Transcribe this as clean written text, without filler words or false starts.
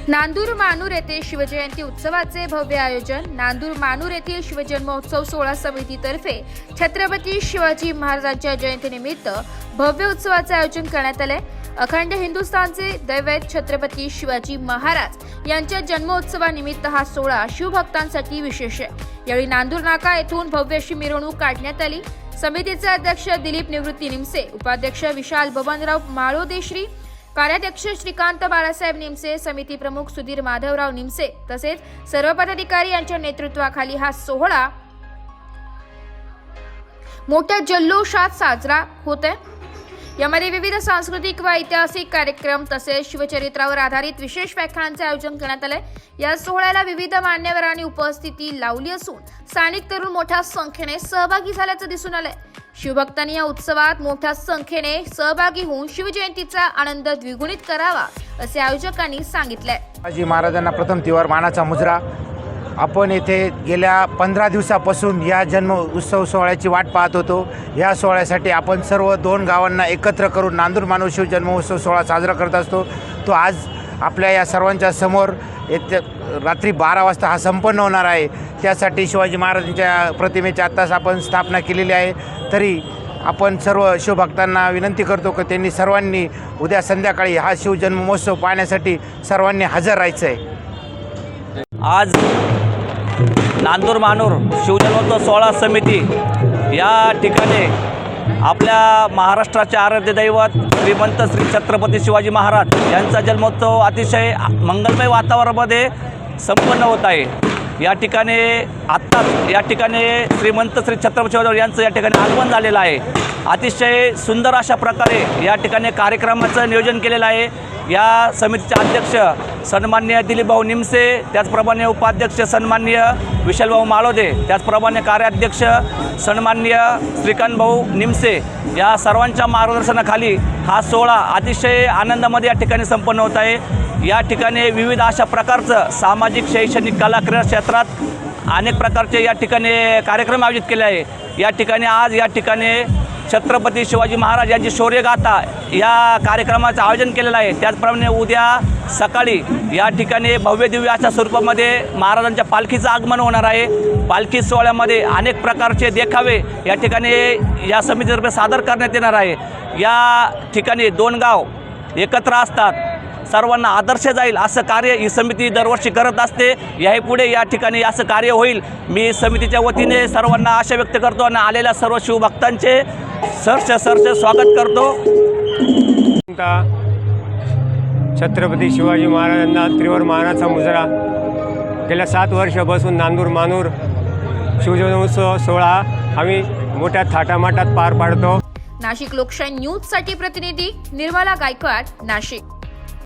नांदूर मानूर येथे शिवजयंती उत्सवाचे भव्य आयोजन। नांदूर मानूर येथील शिवजन्मोत्सव सोहळा समितीतर्फे छत्रपती शिवाजी महाराजांच्या जयंतीनिमित्त भव्य उत्सवाचे आयोजन करण्यात आले। अखंड हिंदुस्थानचे दैवत छत्रपती शिवाजी महाराज यांच्या जन्मोत्सवानिमित्त हा सोहळा शिवभक्तांसाठी विशेष आहे। यावेळी नांदूर नाका येथून भव्य अशी मिरवणूक काढण्यात आली। समितीचे अध्यक्ष दिलीप निवृत्ती निमसे, उपाध्यक्ष विशाल बबनराव माळोदेश्री, कार्याध्यक्ष श्रीकांत बाळासाहेब निमसे, समिती प्रमुख सुधीर माधवराव निमसे तसेच सर्व पदाधिकारी यांच्या नेतृत्वाखाली हा सोहळा मोठ्या जल्लोषात साजरा होत आहे। यामध्ये विविध सांस्कृतिक व ऐतिहासिक कार्यक्रम तसेच शिवचरित्रावर आधारित विशेष व्याख्यानांचे आयोजन करण्यात आले। या सोहळ्याला विविध मान्यवरांनी उपस्थिती लावली असून स्थानिक तरुण मोठ्या संख्येने सहभागी झाल्याचं दिसून आलंय। शिवभक्तांनी या उत्सवात मोठ्या संख्येने सहभागी होऊन शिवजयंतीचा आनंद द्विगुणित करावा असे आयोजकांनी सांगितले। शिवाजी महाराजांना प्रथम तिवर मानाचा मुजरा। आपण येथे गेल्या 15 दिवसापासून या जन्म उत्सव सोहळ्याची वाट पाहत होतो। या सोहळ्यासाठी आपण सर्व 2 गावांना एकत्र करून नांदूर मानूर शिव जन्मोत्सव सोहळा साजरा करत असतो। तो आज आपल्या या सर्वांच्या समोर रात्री 12 वाजता हा संपन्न होणार आहे। त्यासाठी शिवाजी महाराजांच्या प्रतिमेची आत्ताच आपण स्थापना केलेली आहे। तरी आपण सर्व शिवभक्तांना विनंती करतो की त्यांनी सर्वांनी उद्या संध्याकाळी हा शिवजन्म महोत्सव पाहण्यासाठी सर्वांनी हजर राहायचं आहे। आज नांदूर मानूर शिवजन्मोत्सव सोहळा समिती या ठिकाणी आपल्या महाराष्ट्राचे आराध्य दैवत श्रीमंत श्री छत्रपती शिवाजी महाराज यांचा जन्मोत्सव अतिशय मंगलमय वातावरणामध्ये संपन्न होत आहे। या ठिकाणी आत्ताच या ठिकाणी श्रीमंत श्री छत्रपती शिवाजी यांचं या ठिकाणी आगमन झालेलं आहे। अतिशय सुंदर अशा प्रकारे या ठिकाणी कार्यक्रमाचं नियोजन केलेलं आहे। या समितीचे अध्यक्ष सन्माननीय दिलीपभाऊ निमसे, त्याचप्रमाणे उपाध्यक्ष सन्माननीय विशालभाऊ माळोदे, त्याचप्रमाणे कार्याध्यक्ष सन्माननीय श्रीकांतभाऊ निमसे या सर्वांच्या मार्गदर्शनाखाली हा सोहळा अतिशय आनंदामध्ये या ठिकाणी संपन्न होत आहे। या ठिकाणी विविध अशा प्रकारचं सामाजिक, शैक्षणिक, कला, क्रीडा क्षेत्रात अनेक प्रकारचे या ठिकाणी कार्यक्रम आयोजित केले आहे। या ठिकाणी आज या ठिकाणी छत्रपती शिवाजी महाराज यांची शौर्यगाथा या कार्यक्रमाचं आयोजन केलेलं आहे। त्याचप्रमाणे उद्या सकाळी या ठिकाणी भव्य दिव्य अशा स्वरूपामध्ये महाराजांच्या पालखीचं आगमन होणार आहे। पालखी सोहळ्यामध्ये अनेक प्रकारचे देखावे या ठिकाणी या समितीतर्फे सादर करण्यात येणार आहे। या ठिकाणी 2 गाव एकत्र असतात, सर्वांना आदर्श जाईल असं कार्य ही समिती दरवर्षी करत असते। यापुढे या ठिकाणी असं कार्य होईल। मी समितीच्या वतीने सर्वांना आशा व्यक्त करतो आणि आलेल्या सर्व शिवभक्तांचे सहर्ष स्वागत करतो। छत्रपती शिवाजी महाराजांना त्रिवर मानाचा मुजरा। गेल्या 7 वर्षापासून नांदूर मानूर शिवजन्मोत्सव सोहळा आम्ही मोठ्या थाटामाटात पार पाडतो। नाशिक लोकशाही न्यूज साठी प्रतिनिधी निर्मला गायकवाड, नाशिक।